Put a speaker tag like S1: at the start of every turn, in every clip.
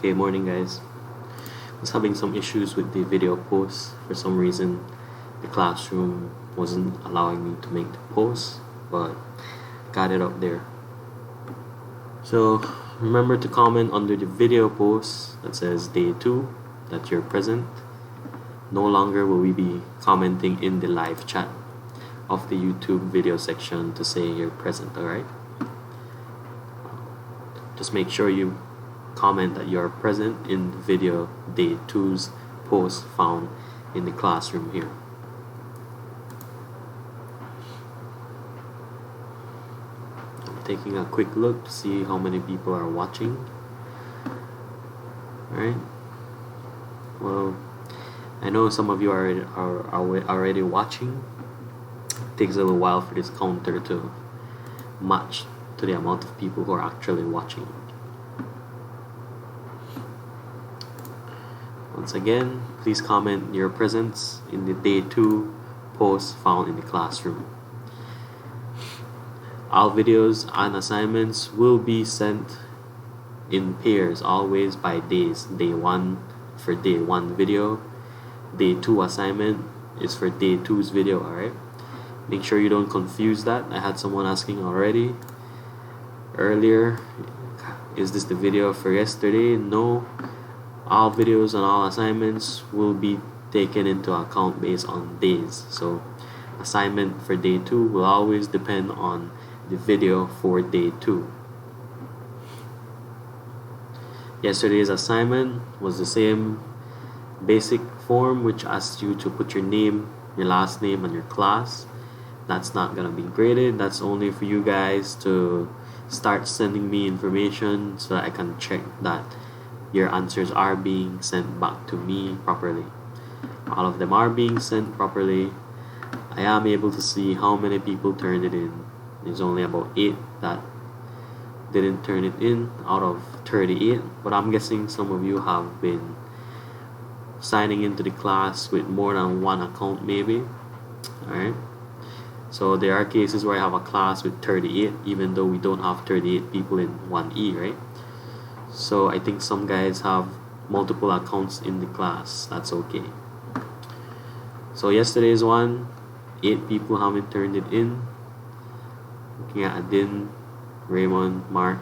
S1: Okay, morning guys. I was having some issues with the video post. For some reason, the classroom wasn't allowing me to make the post, but got it up there. So remember to comment under the video post that says day 2 that you're present. No longer will we be commenting in the live chat of the YouTube video section to say you're present, alright? Just make sure you comment that you're present in the video day 2's post found in the classroom here. I'm taking a quick look to see how many people are watching. Alright. Well, I know some of you are already watching. It takes a little while for this counter to match to the amount of people who are actually watching. Once again, please comment your presence in the day 2 post found in the classroom. All videos and assignments will be sent in pairs, always by days. Day 1 for day 1 video, day 2 assignment is for day 2's video, alright? Make sure you don't confuse that. I had someone asking already earlier, is this the video for yesterday? No. All videos and all assignments will be taken into account based on days. So assignment for day 2 will always depend on the video for day 2. Yesterday's assignment was the same basic form which asked you to put your name, your last name, and your class. That's not gonna be graded. That's only for you guys to start sending me information so that I can check that your answers are being sent back to me properly. All of them are being sent properly. I am able to see how many people turned it in. There's only about 8 that didn't turn it in out of 38, but I'm guessing some of you have been signing into the class with more than one account maybe. Alright, so there are cases where I have a class with 38 even though we don't have 38 people in 1E, right? So I think some guys have multiple accounts in the class. That's okay. So yesterday's one, 8 people haven't turned it in. Looking at Adin, Raymond, Mark.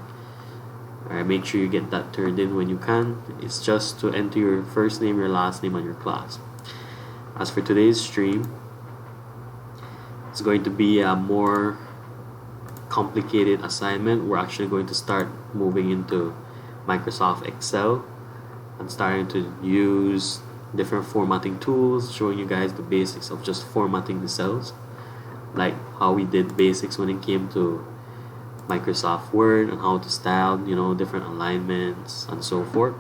S1: Alright, make sure you get that turned in when you can. It's just to enter your first name, your last name, and your class. As for today's stream, it's going to be a more complicated assignment. We're actually going to start moving into Microsoft Excel and starting to use different formatting tools, showing you guys the basics of just formatting the cells, like how we did basics when it came to Microsoft Word and how to style, different alignments and so forth.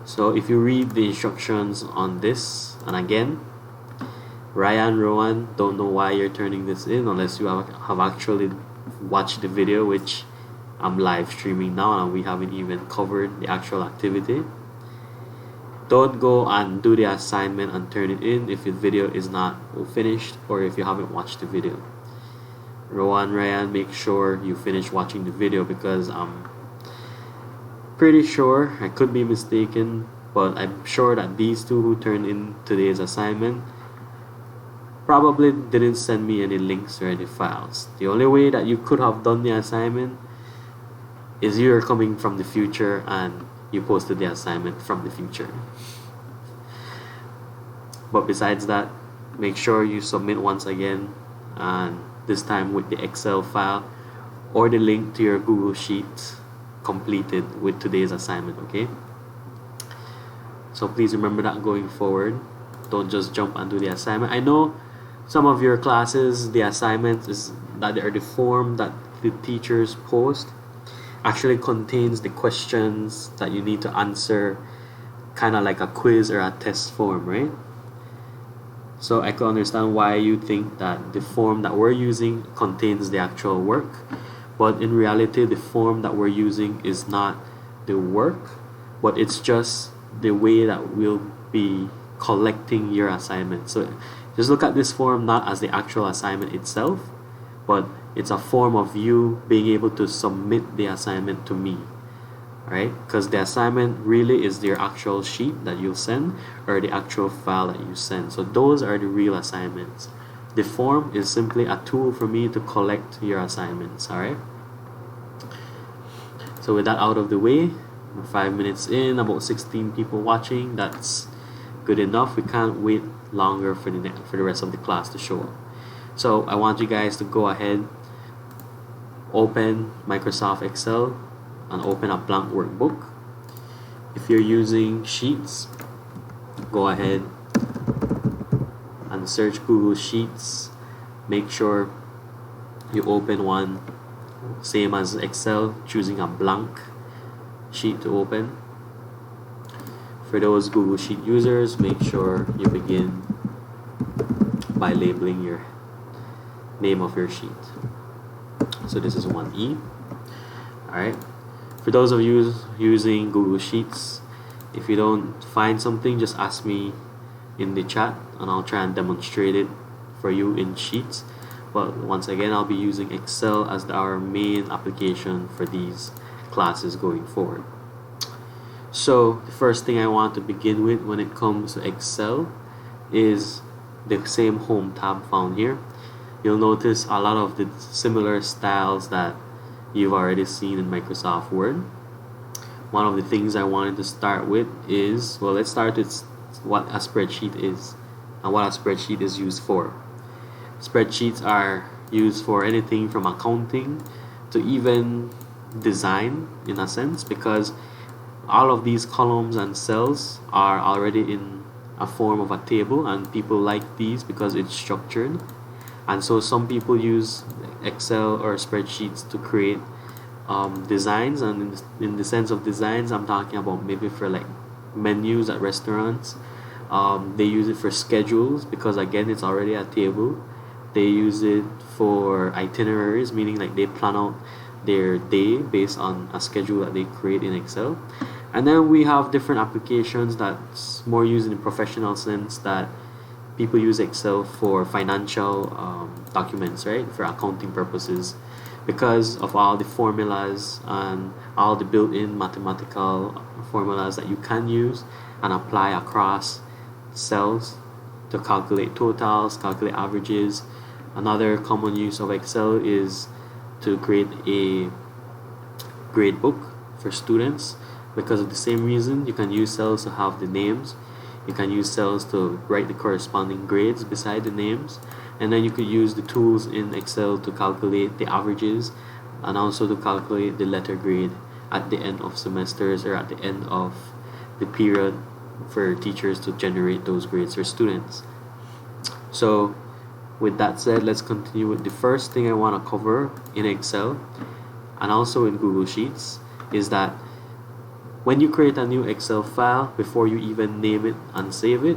S1: So if you read the instructions on this, and again, Ryan, Rowan, don't know why you're turning this in unless you have actually watched the video, which I'm live streaming now and we haven't even covered the actual activity. Don't go and do the assignment and turn it in if the video is not finished or if you haven't watched the video. Rowan, Ryan, make sure you finish watching the video because I'm pretty sure, I could be mistaken, but I'm sure that these two who turned in today's assignment probably didn't send me any links or any files. The only way that you could have done the assignment is you're coming from the future and you posted the assignment from the future. But besides that, make sure you submit once again, and this time with the Excel file or the link to your Google Sheets completed with today's assignment, okay? So please remember that going forward. Don't just jump and do the assignment. I know some of your classes, the assignment is that they are the form that the teachers post actually contains the questions that you need to answer, kind of like a quiz or a test form, right? So I can understand why you think that the form that we're using contains the actual work, but in reality the form that we're using is not the work, but it's just the way that we'll be collecting your assignment. So just look at this form not as the actual assignment itself, but it's a form of you being able to submit the assignment to me. right? Because the assignment really is your actual sheet that you'll send or the actual file that you send. So those are the real assignments. The form is simply a tool for me to collect your assignments, all right? So with that out of the way, we're 5 minutes in, about 16 people watching. That's good enough. We can't wait longer for the rest of the class to show up. So I want you guys to go ahead, open Microsoft Excel and open a blank workbook. If you're using Sheets, go ahead and search Google Sheets. Make sure you open one same as Excel, choosing a blank sheet to open. For those Google Sheet users, make sure you begin by labeling your name of your sheet. So this is 1E. Alright. For those of you using Google Sheets, if you don't find something, just ask me in the chat and I'll try and demonstrate it for you in Sheets. But once again, I'll be using Excel as our main application for these classes going forward. So the first thing I want to begin with when it comes to Excel is the same Home tab found here. You'll notice a lot of the similar styles that you've already seen in Microsoft Word. One of the things I wanted to start with is, well, let's start with what a spreadsheet is and what a spreadsheet is used for. Spreadsheets are used for anything from accounting to even design, in a sense, because all of these columns and cells are already in a form of a table, and people like these because it's structured. And so some people use Excel or spreadsheets to create designs, and in the sense of designs, I'm talking about maybe for like menus at restaurants. They use it for schedules because again it's already a table. They use it for itineraries, meaning like they plan out their day based on a schedule that they create in Excel. And then we have different applications that's more used in the professional sense, that people use Excel for financial documents, right? For accounting purposes, because of all the formulas and all the built-in mathematical formulas that you can use and apply across cells to calculate totals, calculate averages. Another common use of Excel is to create a grade book for students. Because of the same reason, you can use cells to have the names. You can use cells to write the corresponding grades beside the names. And then you could use the tools in Excel to calculate the averages and also to calculate the letter grade at the end of semesters or at the end of the period for teachers to generate those grades for students. So with that said, let's continue with the first thing I want to cover in Excel and also in Google Sheets is that when you create a new Excel file, before you even name it and save it,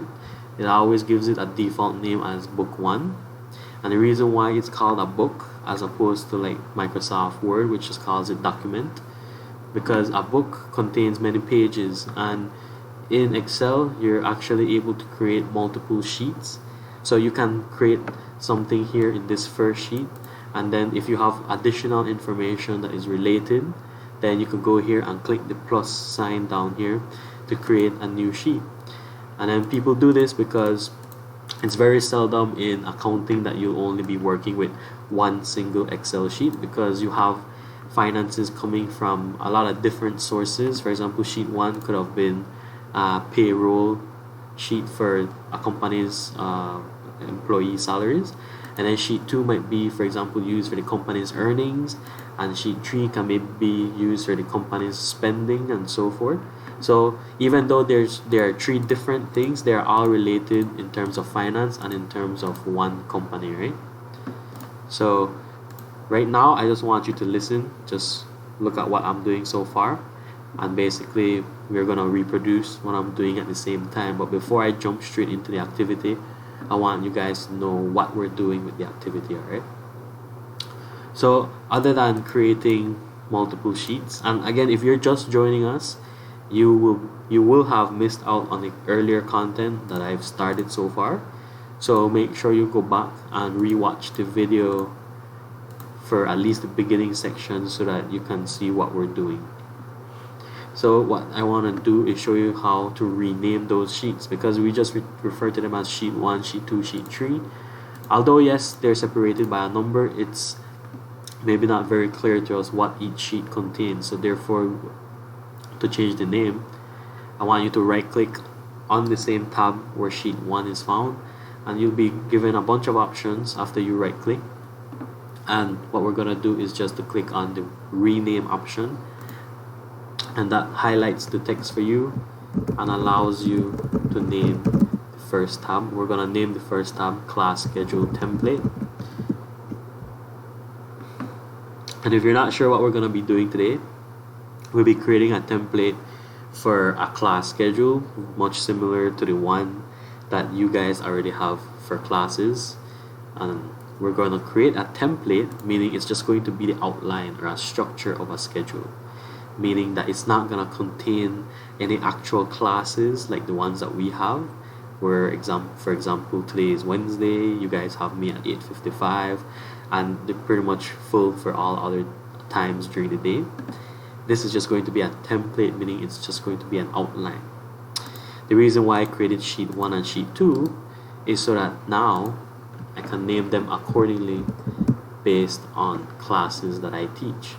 S1: it always gives it a default name as book 1. And the reason why it's called a book as opposed to like Microsoft Word, which just calls it document, because a book contains many pages, and in Excel you're actually able to create multiple sheets. So you can create something here in this first sheet, and then if you have additional information that is related, then you could go here and click the plus sign down here to create a new sheet. And then people do this because it's very seldom in accounting that you'll only be working with one single Excel sheet, because you have finances coming from a lot of different sources. For example, sheet 1 could have been a payroll sheet for a company's employee salaries, and then sheet 2 might be, for example, used for the company's earnings, and sheet 3 can maybe be used for the company's spending and so forth. So even though there are 3 different things, they are all related in terms of finance and in terms of one company, right? So right now I just want you to listen, just look at what I'm doing so far, and basically we're gonna reproduce what I'm doing at the same time. But before I jump straight into the activity, I want you guys to know what we're doing with the activity, alright? So other than creating multiple sheets, and again, if you're just joining us, you will have missed out on the earlier content that I've started so far. So make sure you go back and rewatch the video for at least the beginning section so that you can see what we're doing. So what I want to do is show you how to rename those sheets, because we just refer to them as sheet 1, sheet 2, sheet 3. Although yes, they're separated by a number, it's maybe not very clear to us what each sheet contains. So therefore, to change the name, I want you to right click on the same tab where sheet 1 is found, and you'll be given a bunch of options after you right click. And what we're gonna do is just to click on the rename option, and that highlights the text for you and allows you to name the first tab. We're gonna name the first tab class schedule template. And if you're not sure what we're gonna be doing today, we'll be creating a template for a class schedule, much similar to the one that you guys already have for classes. And we're going to create a template, meaning it's just going to be the outline or a structure of a schedule, meaning that it's not going to contain any actual classes like the ones that we have, where for example today is Wednesday, you guys have me at 8:55, and they're pretty much full for all other times during the day. This is just going to be a template, meaning it's just going to be an outline. The reason why I created sheet 1 and sheet 2 is so that now I can name them accordingly based on classes that I teach.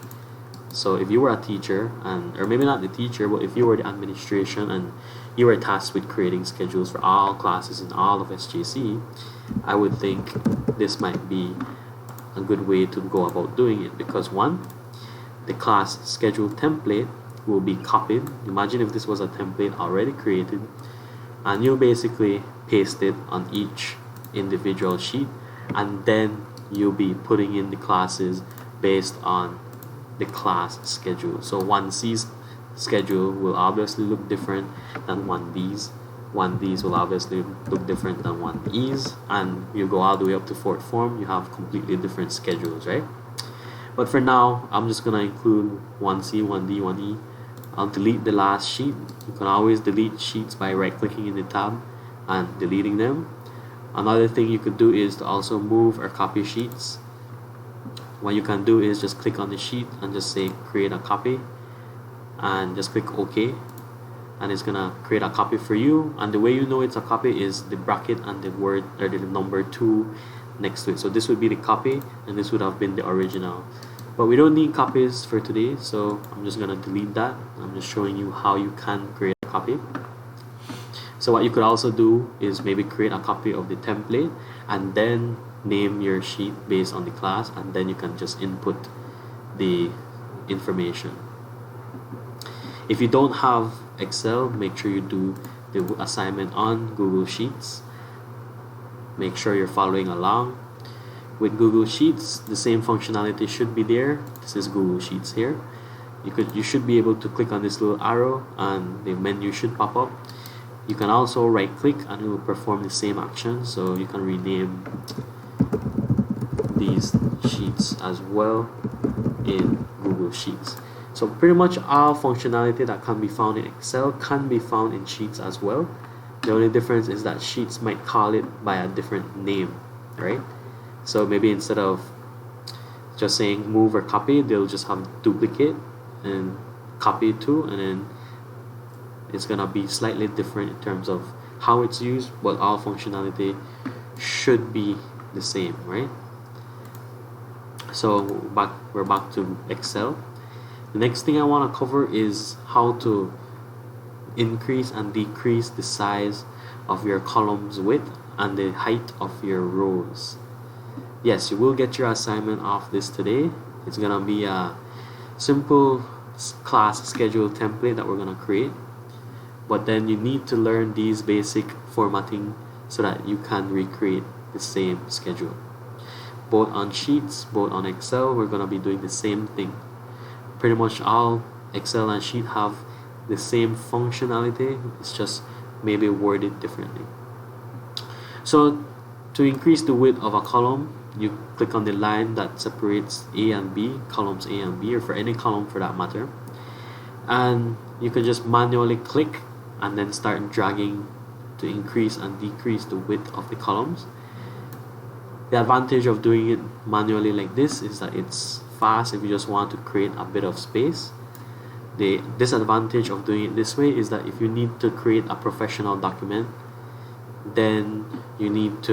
S1: So if you were a teacher, or maybe not the teacher, but if you were the administration and you were tasked with creating schedules for all classes in all of SJC, I would think this might be a good way to go about doing it, because one, the class schedule template will be copied. Imagine if this was a template already created, and you basically paste it on each individual sheet, and then you'll be putting in the classes based on the class schedule. So 1C's schedule will obviously look different than 1B's. 1D's will obviously look different than 1E's, and you go all the way up to 4th form, you have completely different schedules, right? But for now, I'm just gonna include 1C, 1D, 1E. I'll delete the last sheet. You can always delete sheets by right clicking in the tab and deleting them. Another thing you could do is to also move or copy sheets. What you can do is just click on the sheet and just say create a copy, and just click OK, and it's gonna create a copy for you. And the way you know it's a copy is the bracket and the word or the number 2 next to it. So this would be the copy, and this would have been the original. But we don't need copies for today, so I'm just gonna delete that. I'm just showing you how you can create a copy. So what you could also do is maybe create a copy of the template and then name your sheet based on the class, and then you can just input the information. If you don't have Excel, make sure you do the assignment on Google Sheets. Make sure you're following along. With Google Sheets, the same functionality should be there. This is Google Sheets here. You should be able to click on this little arrow and the menu should pop up. You can also right click and it will perform the same action, so you can rename these sheets as well in Google Sheets. So pretty much all functionality that can be found in Excel can be found in Sheets as well. The only difference is that Sheets might call it by a different name, right? So maybe instead of just saying move or copy, they'll just have duplicate and copy to, and then it's gonna be slightly different in terms of how it's used, but all functionality should be the same, right? So we're back to Excel. The next thing I want to cover is how to increase and decrease the size of your columns width and the height of your rows. Yes, you will get your assignment off this today. It's gonna be a simple class schedule template that we're gonna create, but then you need to learn these basic formatting so that you can recreate the same schedule. Both on Sheets, both on Excel, we're gonna be doing the same thing. Pretty much all Excel and Sheet have the same functionality, it's just maybe worded differently. So to increase the width of a column, you click on the line that separates A and B, columns A and B, or for any column for that matter, and you can just manually click and then start dragging to increase and decrease the width of the columns. The advantage of doing it manually like this is that it's fast if you just want to create a bit of space, The disadvantage of doing it this way is that if you need to create a professional document, then you'd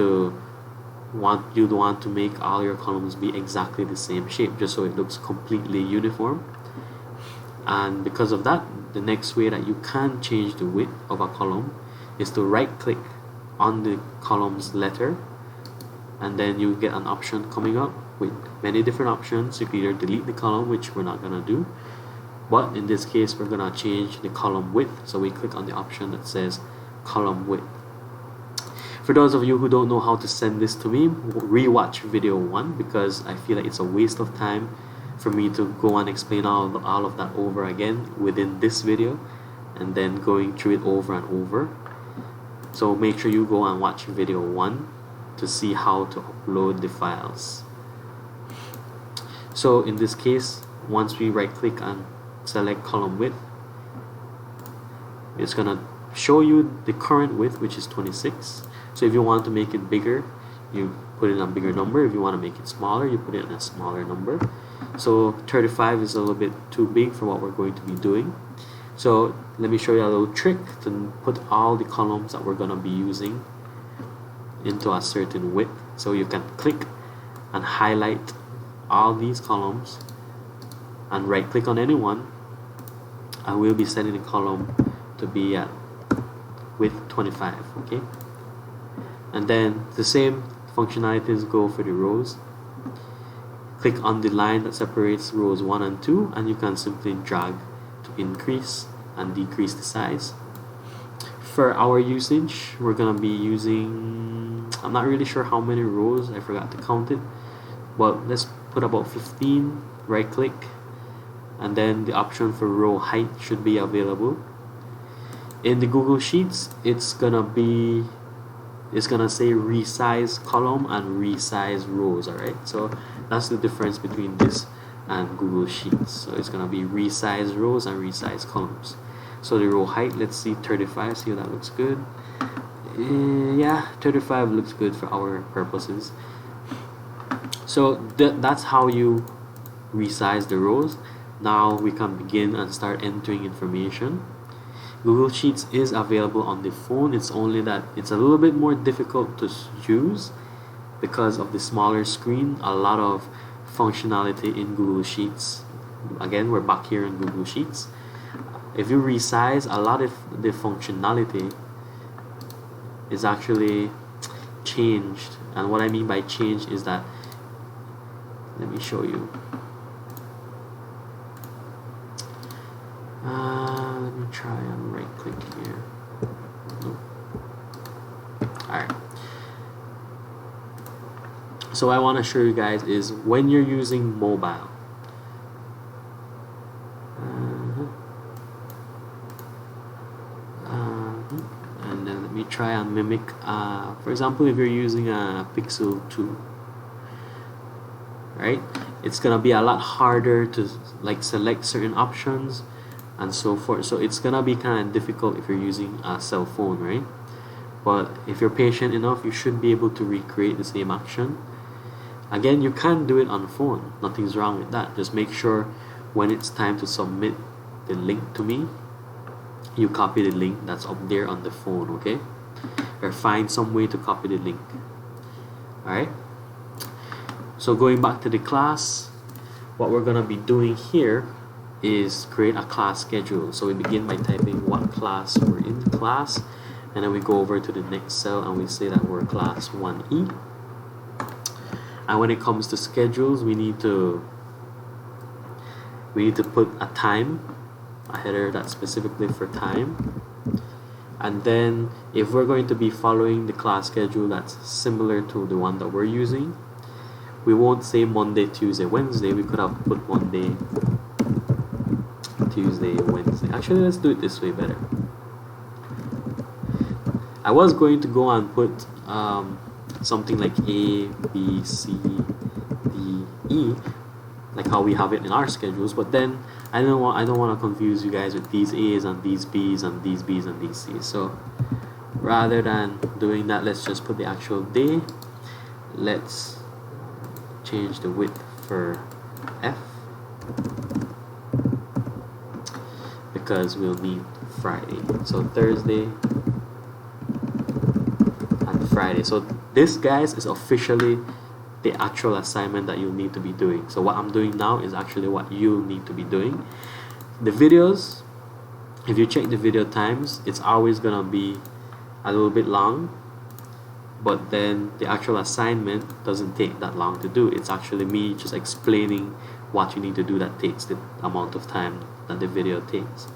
S1: want to make all your columns be exactly the same shape, just so it looks completely uniform. And because of that, the next way that you can change the width of a column is to right click on the column's letter, and then you get an option coming up with many different options. You can either delete the column, which we're not gonna do, but in this case we're gonna change the column width. So we click on the option that says column width. For those of you who don't know how to send this to me, rewatch video 1, because I feel like it's a waste of time for me to go and explain all of that over again within this video and then going through it over and over. So make sure you go and watch video 1 to see how to upload the files. So in this case, once we right click and select column width, it's gonna show you the current width, which is 26. So if you want to make it bigger, you put in a bigger number. If you want to make it smaller, you put it in a smaller number. So 35 is a little bit too big for what we're going to be doing. So let me show you a little trick to put all the columns that we're going to be using into a certain width. So you can click and highlight all these columns and right click on any one, and we'll be setting the column to be at width 25. Okay, and then the same functionalities go for the rows. Click on the line that separates rows 1 and 2, and you can simply drag to increase and decrease the size. For our usage, we're gonna be using, I'm not really sure how many rows, I forgot to count it, but let's put about 15. Right click, and then the option for row height should be available. In the Google Sheets, it's gonna say resize column and resize rows. Alright, so that's the difference between this and Google Sheets. So it's gonna be resize rows and resize columns. So the row height, let's see 35, see if that looks good. Yeah, 35 looks good for our purposes. So that's how you resize the rows. Now we can begin and start entering information. Google Sheets is available on the phone. It's only that it's a little bit more difficult to use because of the smaller screen. A lot of functionality in Google Sheets. Again, we're back here in Google Sheets. If you resize, a lot of the functionality is actually changed. And what I mean by changed is that, let me show you. Let me try and right click here. Nope. Alright. So what I want to show you guys is when you're using mobile. And then let me try and mimic, for example, if you're using a Pixel 2, right? It's gonna be a lot harder to like select certain options and so forth. So it's gonna be kind of difficult if you're using a cell phone, right? But if you're patient enough, you should be able to recreate the same action. Again, you can do it on phone. Nothing's wrong with that. Just make sure when it's time to submit the link to me, you copy the link that's up there on the phone, okay? Or find some way to copy the link. Alright? So going back to the class, what we're gonna be doing here is create a class schedule. So we begin by typing what class we're in class, and then we go over to the next cell and we say that we're class 1E. And when it comes to schedules, we need to put a time, a header that's specifically for time. And then if we're going to be following the class schedule that's similar to the one that we're using, we won't say Monday, Tuesday, Wednesday. We could have put Monday, Tuesday, Wednesday. Actually, let's do it this way better. I was going to go and put something like A, B, C, D, E, like how we have it in our schedules, but then I don't want to confuse you guys with these A's and these B's and these B's and these C's. So rather than doing that, let's just put the actual day. Let's change the width for F. because we'll meet Friday. So Thursday and Friday. So this, guys, is officially the actual assignment that you'll need to be doing. So what I'm doing now is actually what you'll need to be doing. The videos, if you check the video times, it's always gonna be a little bit long, but then the actual assignment doesn't take that long to do. It's actually me just explaining what you need to do that takes the amount of time that the video takes.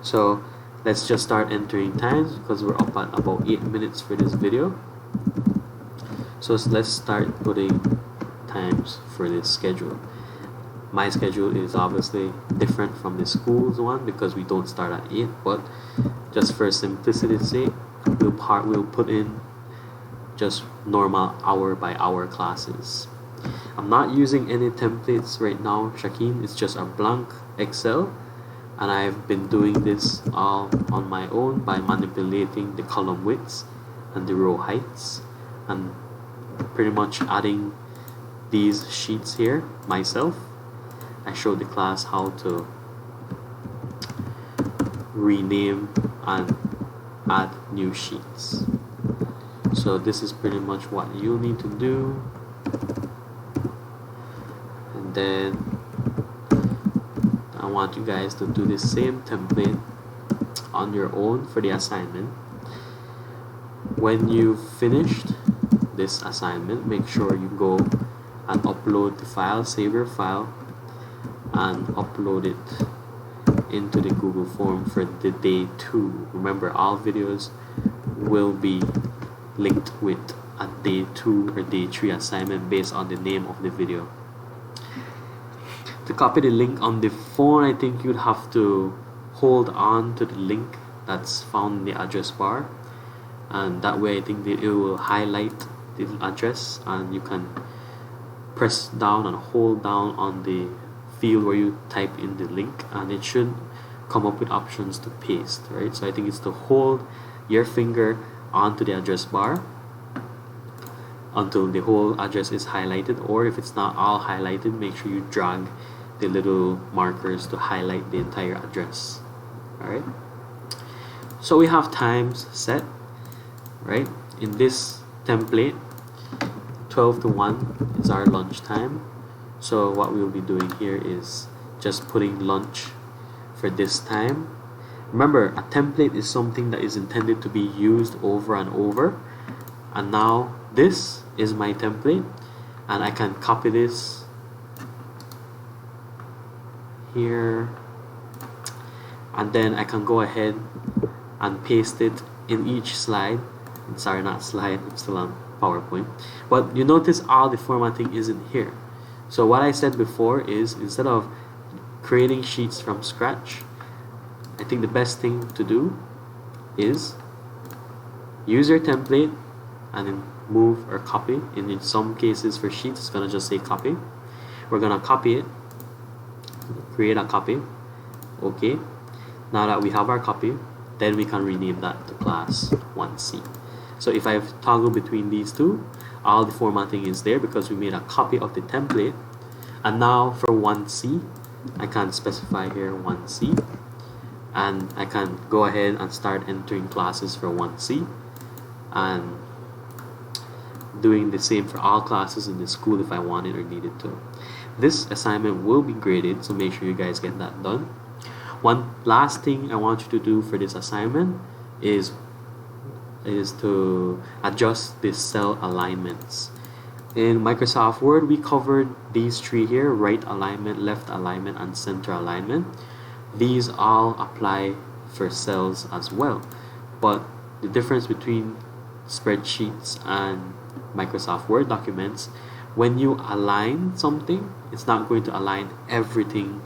S1: So let's just start entering times, because we're up at about 8 minutes for this video. So let's start putting times for this schedule. My schedule is obviously different from the school's one because we don't start at 8, but just for simplicity's sake, we'll put in just normal hour by hour classes. I'm not using any templates right now, Shakeen. It's just a blank Excel, and I've been doing this all on my own by manipulating the column widths and the row heights, and pretty much adding these sheets here myself. I showed the class how to rename and add new sheets. So this is pretty much what you need to do. And then I want you guys to do the same template on your own for the assignment. When you've finished this assignment, make sure you go and upload the file, save your file, and upload it into the Google form for the day 2. Remember, all videos will be linked with a day 2 or day 3 assignment based on the name of the video. To copy the link on the phone, I think you'd have to hold on to the link that's found in the address bar, and that way I think that it will highlight the address, and you can press down and hold down on the field where you type in the link, and it should come up with options to paste, right? So I think it's to hold your finger onto the address bar until the whole address is highlighted, or if it's not all highlighted, make sure you drag the little markers to highlight the entire address. All right, so we have times set, right? In this template, 12 to 1 is our lunch time. So what we'll be doing here is just putting lunch for this time. Remember, a template is something that is intended to be used over and over, and now this is my template, and I can copy this here, and then I can go ahead and paste it in each slide. Sorry, not slide, I'm still on PowerPoint, but you notice all the formatting isn't here. So what I said before is, instead of creating sheets from scratch, I think the best thing to do is use your template and then move or copy. And in some cases for sheets, it's gonna just say copy. We're gonna copy it, create a copy. Okay, now that we have our copy, then we can rename that to class 1C. So if I toggle between these two, all the formatting is there because we made a copy of the template. And now for 1C, I can specify here 1C, and I can go ahead and start entering classes for 1C and doing the same for all classes in the school if I wanted or needed to. This assignment will be graded, so make sure you guys get that done. One last thing I want you to do for this assignment is to adjust the cell alignments. In Microsoft Word, we covered these three here: right alignment, left alignment, and center alignment. These all apply for cells as well, but the difference between spreadsheets and Microsoft Word documents, when you align something, it's not going to align everything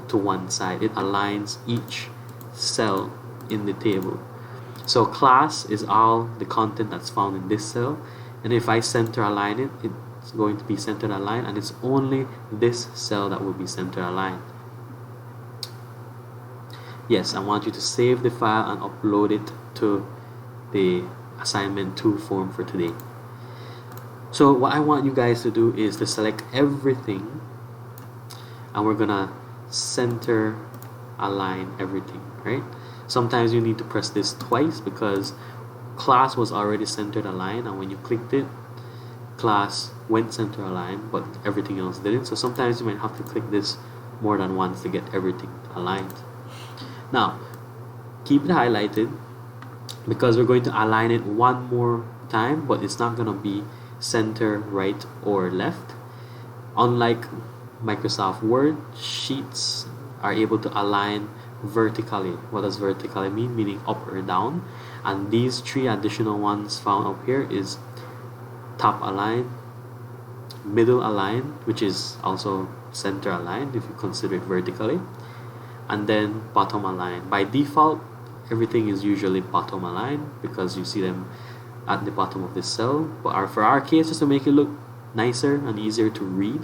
S1: to one side. It aligns each cell in the table. So class is all the content that's found in this cell, and if I center align it, it's going to be center aligned, and it's only this cell that will be center aligned. Yes, I want you to save the file and upload it to the assignment 2 form for today. So what I want you guys to do is to select everything, and we're gonna center align everything, right? Sometimes you need to press this twice because class was already center aligned, and when you clicked it, class went center aligned, but everything else didn't. So sometimes you might have to click this more than once to get everything aligned. Now, keep it highlighted because we're going to align it one more time, but it's not going to be center, right, or left. Unlike Microsoft Word, sheets are able to align vertically. What does vertically mean? Meaning up or down. And these three additional ones found up here is top align, middle align, which is also center aligned if you consider it vertically, and then bottom align. By default, everything is usually bottom align because you see them at the bottom of this cell. But for our case, just to make it look nicer and easier to read,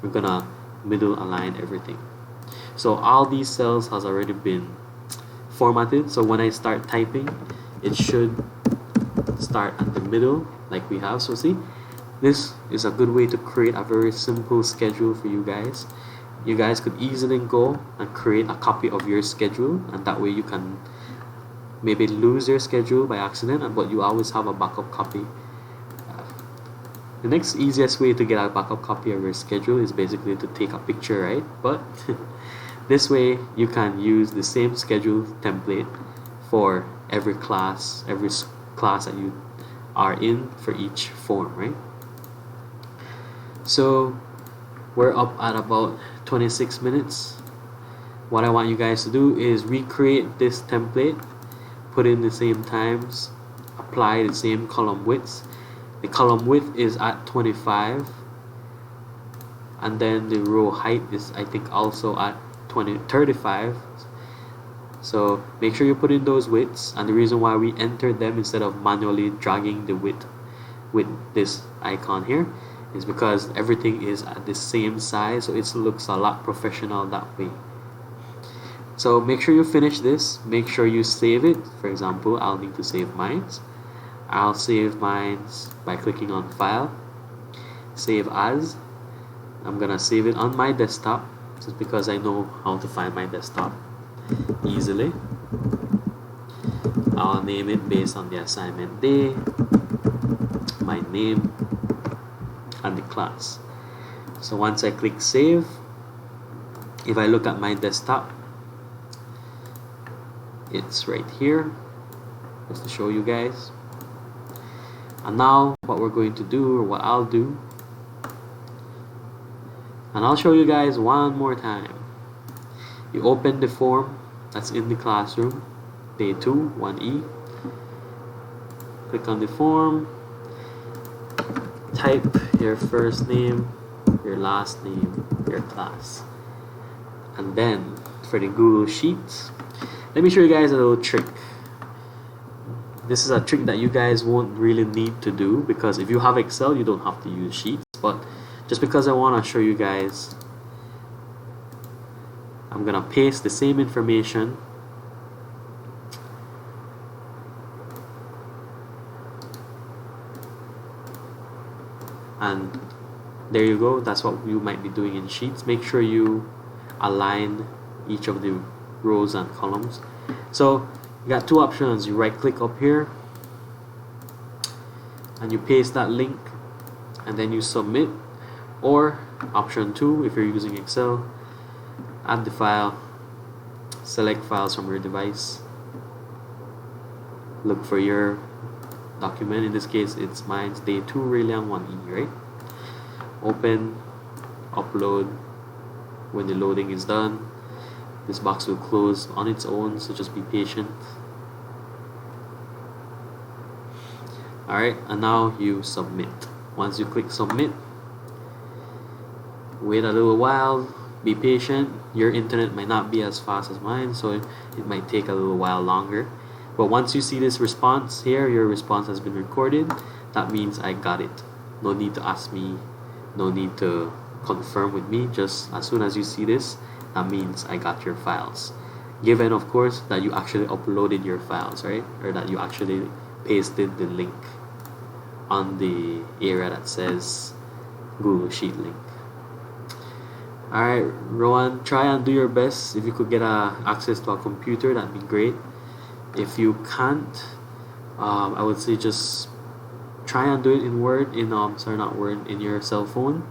S1: we're gonna middle align everything. So all these cells has already been formatted, so when I start typing, it should start at the middle like we have. So see, this is a good way to create a very simple schedule for you guys. You guys could easily go and create a copy of your schedule, and that way you can maybe lose your schedule by accident, but you always have a backup copy. The next easiest way to get a backup copy of your schedule is basically to take a picture, right? But this way you can use the same schedule template for every class that you are in for each form, right? So we're up at about 26 minutes. What I want you guys to do is recreate this template, put in the same times, apply the same column widths. The column width is at 25, and then the row height is, I think, also at 35. So make sure you put in those widths, and the reason why we entered them instead of manually dragging the width with this icon here is because everything is at the same size, so it looks a lot professional that way. So make sure you finish this, make sure you save it. For example, I'll need to save mine. I'll save mine by clicking on File, Save As. I'm gonna save it on my desktop just because I know how to find my desktop easily. I'll name it based on the assignment day, my name, and the class. So once I click save, if I look at my desktop, it's right here, just to show you guys. And now what we're going to do, or what I'll do, and I'll show you guys one more time. You open the form that's in the classroom, day 2, 1E. Click on the form, type your first name, your last name, your class. And then for the Google Sheets, let me show you guys a little trick. This is a trick that you guys won't really need to do because if you have Excel, you don't have to use Sheets. But just because I want to show you guys, I'm gonna paste the same information and there you go. That's what you might be doing in Sheets. Make sure you align each of the rows and columns. So you got two options. You right click up here and you paste that link and then you submit, or option 2, if you're using Excel, add the file, select files from your device, look for your document. In this case it's mine's day 2 Rayliang 1E, right? Open, upload. When the loading is done, this box will close on its own, so just be patient. Alright, and now you submit. Once you click submit, wait a little while, be patient. Your internet might not be as fast as mine, so it might take a little while longer. But once you see this response here, your response has been recorded, that means I got it. No need to ask me, no need to confirm with me. Just as soon as you see this, that means I got your files, given of course that you actually uploaded your files, right? Or that you actually pasted the link on the area that says Google Sheet link. Alright, Rowan, try and do your best. If you could get access to a computer, that'd be great. If you can't, I would say just try and do it in Word, sorry, not Word, in your cell phone.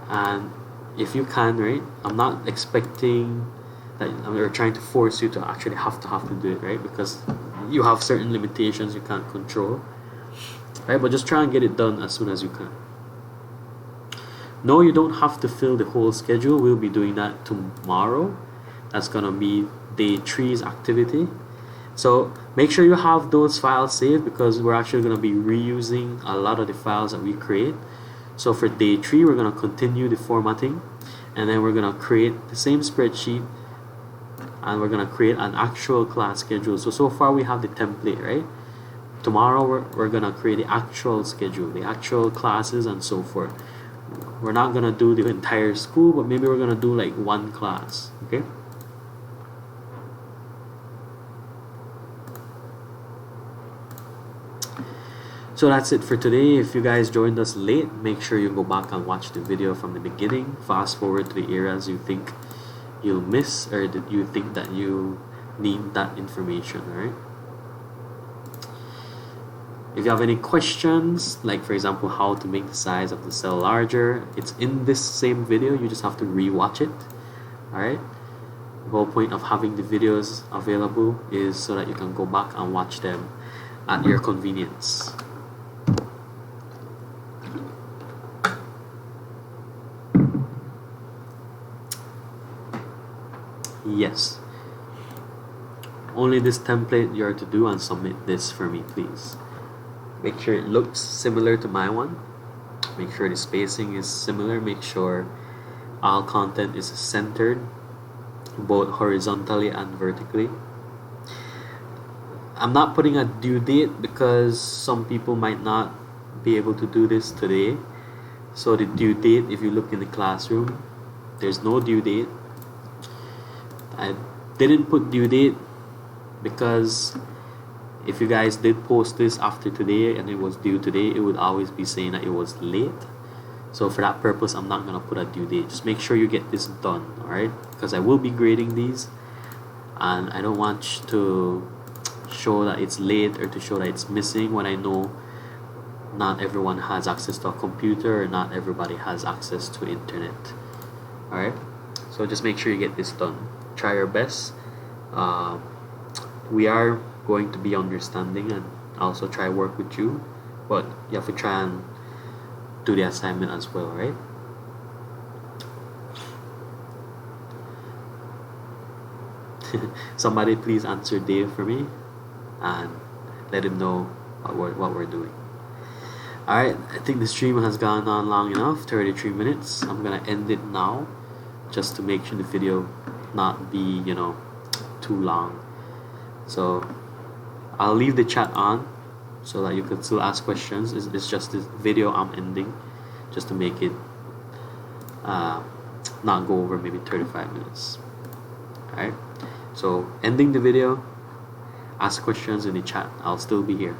S1: And if you can, right, I'm not expecting that we're trying to force you to actually have to do it, right? Because you have certain limitations you can't control, right? But just try and get it done as soon as you can. No, you don't have to fill the whole schedule. We'll be doing that tomorrow. That's gonna be day 3's activity. So make sure you have those files saved, because we're actually gonna be reusing a lot of the files that we create. So for day 3, we're gonna continue the formatting, and then we're gonna create the same spreadsheet, and we're gonna create an actual class schedule. So far we have the template, right? Tomorrow we're gonna create the actual schedule, the actual classes, and so forth. We're not gonna do the entire school, but maybe we're gonna do like one class, okay? So that's it for today. If you guys joined us late, make sure you go back and watch the video from the beginning. Fast forward to the areas you think you'll miss, or that you think that you need that information, right? If you have any questions, like for example how to make the size of the cell larger, it's in this same video. You just have to re-watch it. Alright? The whole point of having the videos available is so that you can go back and watch them at your convenience. Yes. Only this template you're to do, and submit this for me, please. Make sure it looks similar to my one. Make sure the spacing is similar. Make sure all content is centered, both horizontally and vertically. I'm not putting a due date because some people might not be able to do this today. So the due date, if you look in the classroom, there's no due date. I didn't put due date because if you guys did post this after today and it was due today, it would always be saying that it was late. So for that purpose, I'm not gonna put a due date. Just make sure you get this done, alright? Because I will be grading these, and I don't want to show that it's late or to show that it's missing when I know not everyone has access to a computer, or not everybody has access to internet. Alright? So just make sure you get this done. Try your best. We are going to be understanding and also try work with you, but you have to try and do the assignment as well, right? Somebody please answer Dave for me and let him know what we're doing. Alright, I think the stream has gone on long enough, 33 minutes. I'm gonna end it now just to make sure the video not be, too long. So I'll leave the chat on so that you can still ask questions. It's just this video I'm ending just to make it not go over maybe 35 minutes. Alright, so ending the video, ask questions in the chat. I'll still be here.